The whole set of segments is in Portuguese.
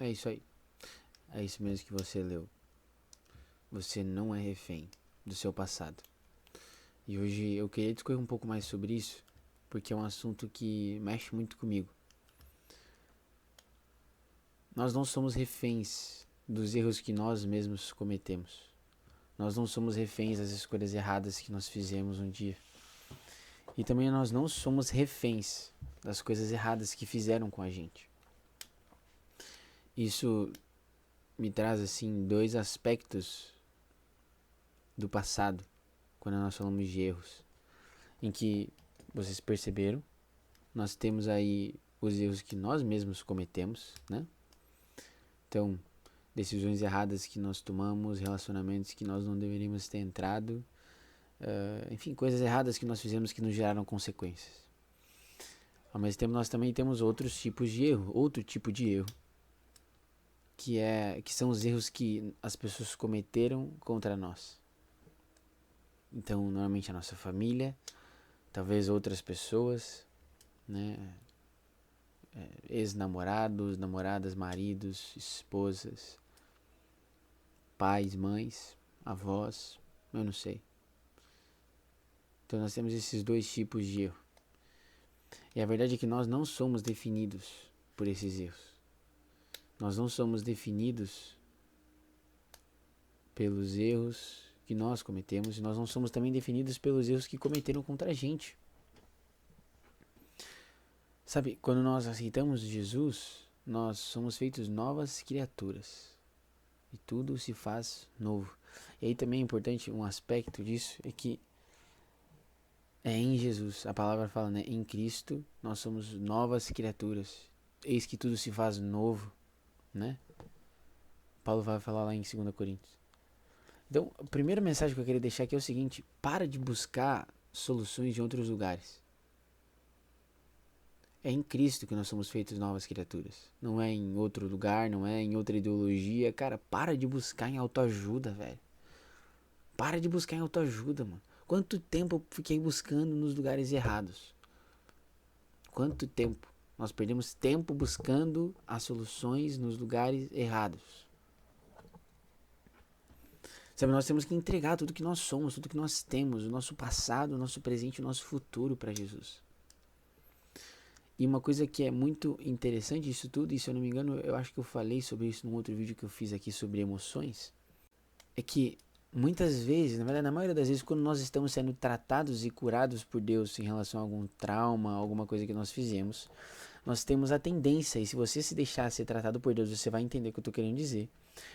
É isso aí. É isso mesmo que você leu. Você não é refém do seu passado. E hoje eu queria discorrer um pouco mais sobre isso, porque é um assunto que mexe muito comigo. Nós não somos reféns dos erros que nós mesmos cometemos. Nós não somos reféns das escolhas erradas que nós fizemos um dia. E também nós não somos reféns das coisas erradas que fizeram com a gente. Isso me traz assim dois aspectos do passado, quando nós falamos de erros, em que vocês perceberam, nós temos aí os erros que nós mesmos cometemos, né? Então, decisões erradas que nós tomamos, relacionamentos que nós não deveríamos ter entrado, enfim, coisas erradas que nós fizemos que nos geraram consequências. Ao mesmo tempo, nós também temos outros tipos de erro, outro tipo de erro, que são os erros que as pessoas cometeram contra nós. Então, normalmente a nossa família, talvez outras pessoas, né? Ex-namorados, namoradas, maridos, esposas, pais, mães, avós, eu não sei. Então nós temos esses dois tipos de erro. E a verdade é que nós não somos definidos por esses erros. Nós não somos definidos pelos erros que nós cometemos, e nós não somos também definidos pelos erros que cometeram contra a gente. Sabe, quando nós aceitamos Jesus, nós somos feitos novas criaturas. E tudo se faz novo. E aí também é importante um aspecto disso, é que é em Jesus. A palavra fala, né? Em Cristo nós somos novas criaturas. Eis que tudo se faz novo, né? Paulo vai falar lá em 2 Coríntios. Então, a primeira mensagem que eu queria deixar aqui é o seguinte: para de buscar soluções de outros lugares. É em Cristo que nós somos feitos novas criaturas. Não é em outro lugar, não é em outra ideologia. Cara, para de buscar em autoajuda, velho. Para de buscar em autoajuda, mano. Quanto tempo eu fiquei buscando nos lugares errados? Quanto tempo? Nós perdemos tempo buscando as soluções nos lugares errados. Sabe, nós temos que entregar tudo que nós somos, tudo que nós temos, o nosso passado, o nosso presente, o nosso futuro para Jesus. E uma coisa que é muito interessante disso tudo, e se eu não me engano, eu acho que eu falei sobre isso num outro vídeo que eu fiz aqui sobre emoções, é que muitas vezes, na verdade, na maioria das vezes, quando nós estamos sendo tratados e curados por Deus em relação a algum trauma, alguma coisa que nós fizemos, nós temos a tendência, e se você se deixar ser tratado por Deus, você vai entender o que eu estou querendo dizer,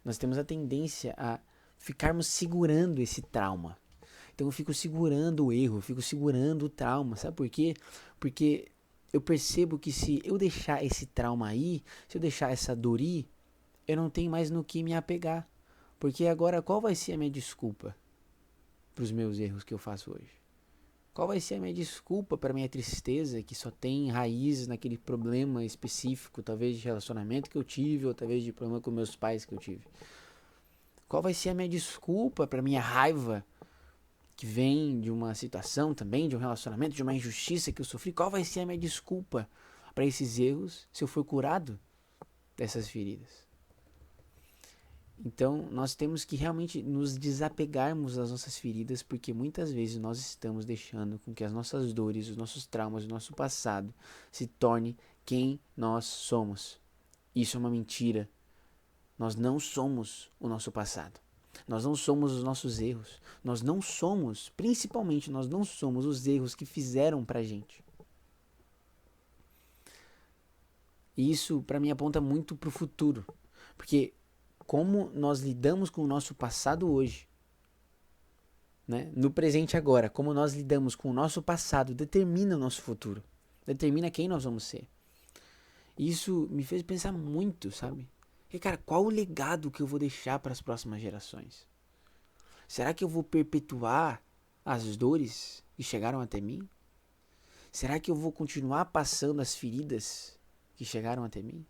nós temos a tendência a ficarmos segurando esse trauma. Então eu fico segurando o erro, eu fico segurando o trauma, sabe por quê? Porque eu percebo que se eu deixar esse trauma aí, se eu deixar essa dor ir, eu não tenho mais no que me apegar. Porque agora qual vai ser a minha desculpa para os meus erros que eu faço hoje? Qual vai ser a minha desculpa para a minha tristeza que só tem raízes naquele problema específico, talvez de relacionamento que eu tive, ou talvez de problema com meus pais que eu tive? Qual vai ser a minha desculpa para a minha raiva que vem de uma situação também, de um relacionamento, de uma injustiça que eu sofri? Qual vai ser a minha desculpa para esses erros se eu for curado dessas feridas? Então, nós temos que realmente nos desapegarmos das nossas feridas, porque muitas vezes nós estamos deixando com que as nossas dores, os nossos traumas, o nosso passado se torne quem nós somos. Isso é uma mentira. Nós não somos o nosso passado. Nós não somos os nossos erros. Nós não somos, principalmente, nós não somos os erros que fizeram pra gente. E isso, pra mim, aponta muito pro futuro. Porque como nós lidamos com o nosso passado hoje, né? No presente agora, como nós lidamos com o nosso passado, determina o nosso futuro. Determina quem nós vamos ser. E isso me fez pensar muito, sabe? E, cara, qual o legado que eu vou deixar para as próximas gerações? Será que eu vou perpetuar as dores que chegaram até mim? Será que eu vou continuar passando as feridas que chegaram até mim?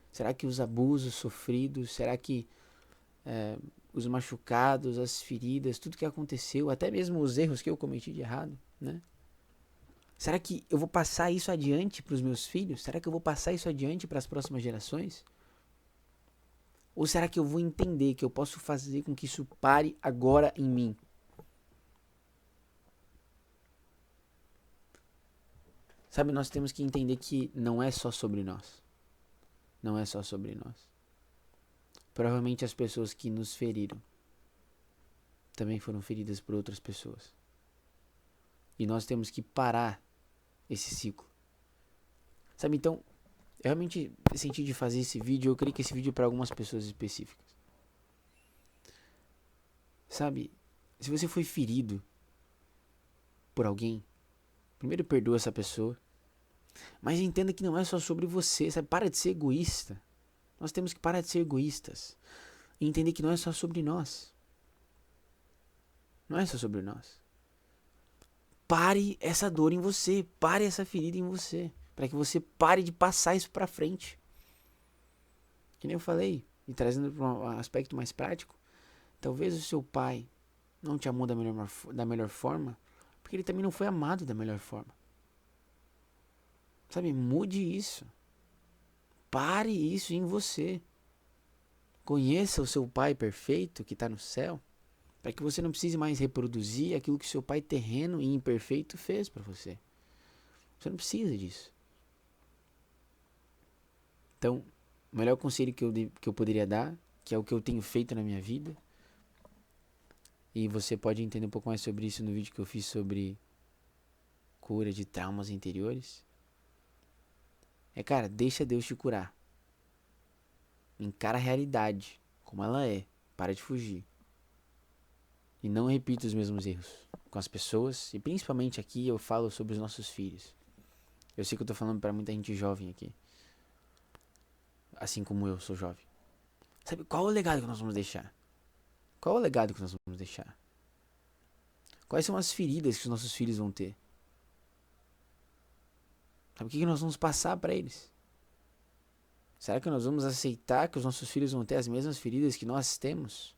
Será que os abusos sofridos, será que os machucados, as feridas, tudo que aconteceu, até mesmo os erros que eu cometi de errado, né? Será que eu vou passar isso adiante para os meus filhos? Será que eu vou passar isso adiante para as próximas gerações? Ou será que eu vou entender que eu posso fazer com que isso pare agora em mim? Sabe, nós temos que entender que não é só sobre nós. Não é só sobre nós. Provavelmente as pessoas que nos feriram também foram feridas por outras pessoas. E nós temos que parar esse ciclo. Sabe, então, eu realmente senti de fazer esse vídeo. Eu creio que esse vídeo é para algumas pessoas específicas. Sabe, se você foi ferido por alguém, primeiro perdoa essa pessoa. Mas entenda que não é só sobre você, sabe? Para de ser egoísta. Nós temos que parar de ser egoístas. E entender que não é só sobre nós. Não é só sobre nós. Pare essa dor em você. Pare essa ferida em você. Para que você pare de passar isso pra frente. Que nem eu falei. E trazendo para um aspecto mais prático. Talvez o seu pai não te amou da melhor forma. Porque ele também não foi amado da melhor forma. Sabe? Mude isso. Pare isso em você. Conheça o seu pai perfeito que está no céu, para que você não precise mais reproduzir aquilo que seu pai terreno e imperfeito fez para você. Você não precisa disso. Então, o melhor conselho que eu poderia dar, que é o que eu tenho feito na minha vida, e você pode entender um pouco mais sobre isso no vídeo que eu fiz sobre cura de traumas interiores, é, cara, deixa Deus te curar. Encara a realidade como ela é. Para de fugir. E não repita os mesmos erros com as pessoas. E principalmente aqui eu falo sobre os nossos filhos. Eu sei que eu tô falando pra muita gente jovem aqui. Assim como eu sou jovem. Sabe, qual é o legado que nós vamos deixar? Qual é o legado que nós vamos deixar? Quais são as feridas que os nossos filhos vão ter? Sabe o que nós vamos passar pra eles? Será que nós vamos aceitar que os nossos filhos vão ter as mesmas feridas que nós temos?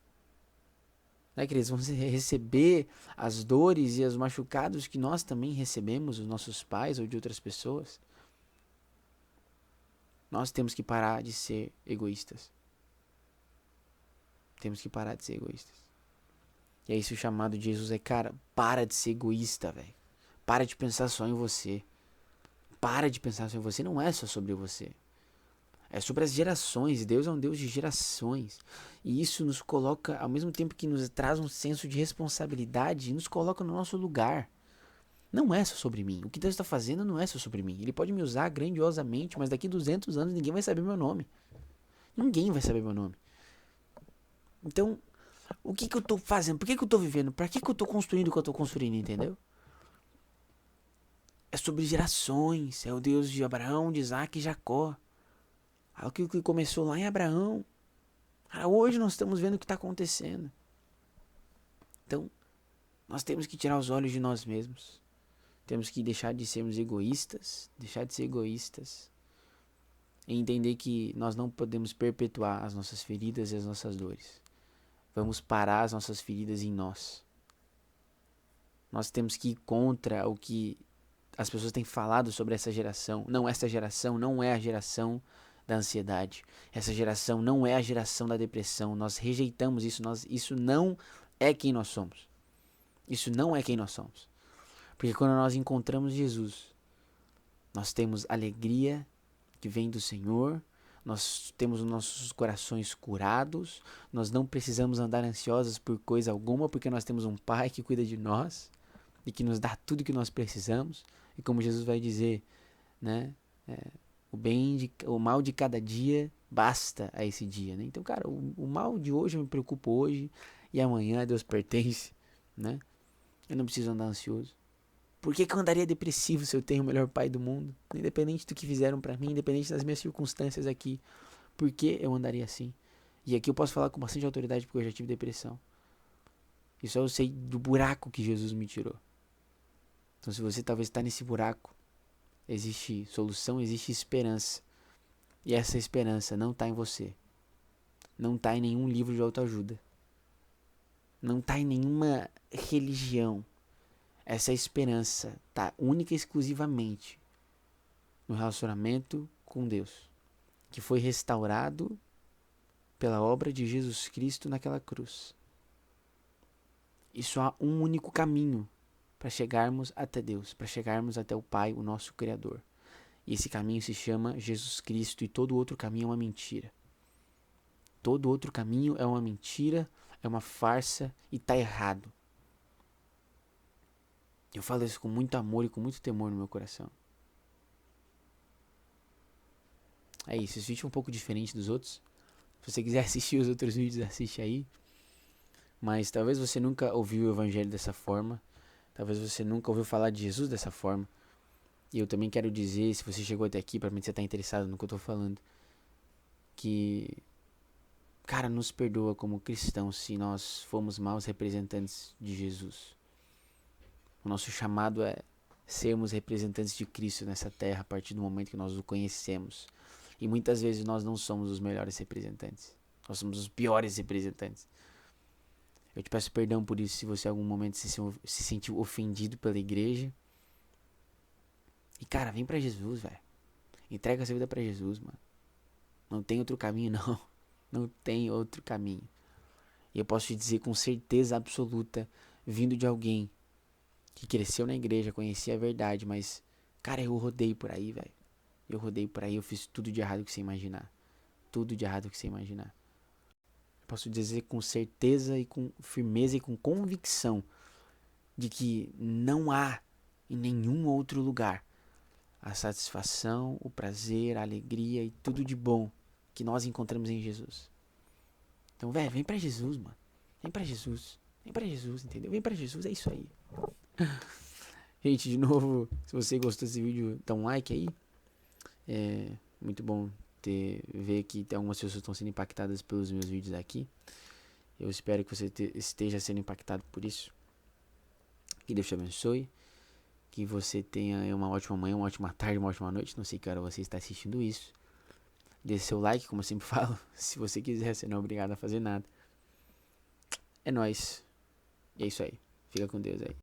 Será que eles vão receber as dores e os machucados que nós também recebemos, os nossos pais ou de outras pessoas? Nós temos que parar de ser egoístas. Temos que parar de ser egoístas. E é isso o chamado de Jesus é, cara, para de ser egoísta, velho. Para de pensar só em você. Para de pensar só em você. Não é só sobre você. É sobre as gerações. Deus é um Deus de gerações. E isso nos coloca, ao mesmo tempo que nos traz um senso de responsabilidade, nos coloca no nosso lugar. Não é só sobre mim. O que Deus está fazendo não é só sobre mim. Ele pode me usar grandiosamente, mas daqui 200 anos ninguém vai saber meu nome. Ninguém vai saber meu nome. Então, o que eu tô fazendo? Por que eu tô vivendo? Pra que eu tô construindo o que eu tô construindo, entendeu? É sobre gerações. É o Deus de Abraão, de Isaac e Jacó. Aquilo que começou lá em Abraão. Hoje nós estamos vendo o que está acontecendo. Então, nós temos que tirar os olhos de nós mesmos. Temos que deixar de sermos egoístas. Deixar de ser egoístas. E entender que nós não podemos perpetuar as nossas feridas e as nossas dores. Vamos parar as nossas feridas em nós. Nós temos que ir contra o que as pessoas têm falado sobre essa geração. Não, essa geração não é a geração da ansiedade. Essa geração não é a geração da depressão. Nós rejeitamos isso. Isso não é quem nós somos. Isso não é quem nós somos. Porque quando nós encontramos Jesus, nós temos alegria que vem do Senhor. Nós temos os nossos corações curados. Nós não precisamos andar ansiosos por coisa alguma, porque nós temos um Pai que cuida de nós e que nos dá tudo que nós precisamos. E como Jesus vai dizer, né? O mal de cada dia basta a esse dia, né? Então, cara, o mal de hoje eu me preocupo hoje e amanhã a Deus pertence, né? Eu não preciso andar ansioso. Por que eu andaria depressivo se eu tenho o melhor pai do mundo? Independente do que fizeram pra mim, independente das minhas circunstâncias aqui. Por que eu andaria assim? E aqui eu posso falar com bastante autoridade porque eu já tive depressão. E só eu sei do buraco que Jesus me tirou. Então se você talvez está nesse buraco, existe solução, existe esperança. E essa esperança não está em você. Não está em nenhum livro de autoajuda. Não está em nenhuma religião. Essa esperança está única e exclusivamente no relacionamento com Deus, que foi restaurado pela obra de Jesus Cristo naquela cruz. E só há um único caminho para chegarmos até Deus, para chegarmos até o Pai, o nosso Criador. E esse caminho se chama Jesus Cristo, e todo outro caminho é uma mentira. Todo outro caminho é uma mentira, é uma farsa e está errado. Eu falo isso com muito amor e com muito temor no meu coração. É isso, esse vídeo é um pouco diferente dos outros. Se você quiser assistir os outros vídeos, assiste aí. Mas talvez você nunca ouviu o evangelho dessa forma. Talvez você nunca ouviu falar de Jesus dessa forma. E eu também quero dizer, se você chegou até aqui, para mim você está interessado no que eu estou falando, que, cara, nos perdoa como cristãos se nós fomos maus representantes de Jesus. O nosso chamado é sermos representantes de Cristo nessa terra a partir do momento que nós o conhecemos. E muitas vezes nós não somos os melhores representantes. Nós somos os piores representantes. Eu te peço perdão por isso se você em algum momento se sentiu ofendido pela igreja. E cara, vem pra Jesus, velho. Entrega essa vida pra Jesus, mano. Não tem outro caminho, não. Não tem outro caminho. E eu posso te dizer com certeza absoluta, vindo de alguém que cresceu na igreja, conhecia a verdade, mas, cara, eu rodei por aí, velho. Eu rodei por aí, eu fiz tudo de errado que você imaginar. Tudo de errado que você imaginar. Eu posso dizer com certeza e com firmeza e com convicção de que não há em nenhum outro lugar a satisfação, o prazer, a alegria e tudo de bom que nós encontramos em Jesus. Então, velho, vem pra Jesus, mano. Vem pra Jesus. Vem pra Jesus, entendeu? Vem pra Jesus, é isso aí. Gente, de novo, se você gostou desse vídeo, dá um like aí. É muito bom ver que algumas pessoas estão sendo impactadas pelos meus vídeos aqui. Eu espero que você esteja sendo impactado por isso. Que Deus te abençoe. Que você tenha uma ótima manhã, uma ótima tarde, uma ótima noite. Não sei que hora você está assistindo isso. Deixe seu like, como eu sempre falo. Se você quiser, você não é obrigado a fazer nada. É nóis. E é isso aí. Fica com Deus aí.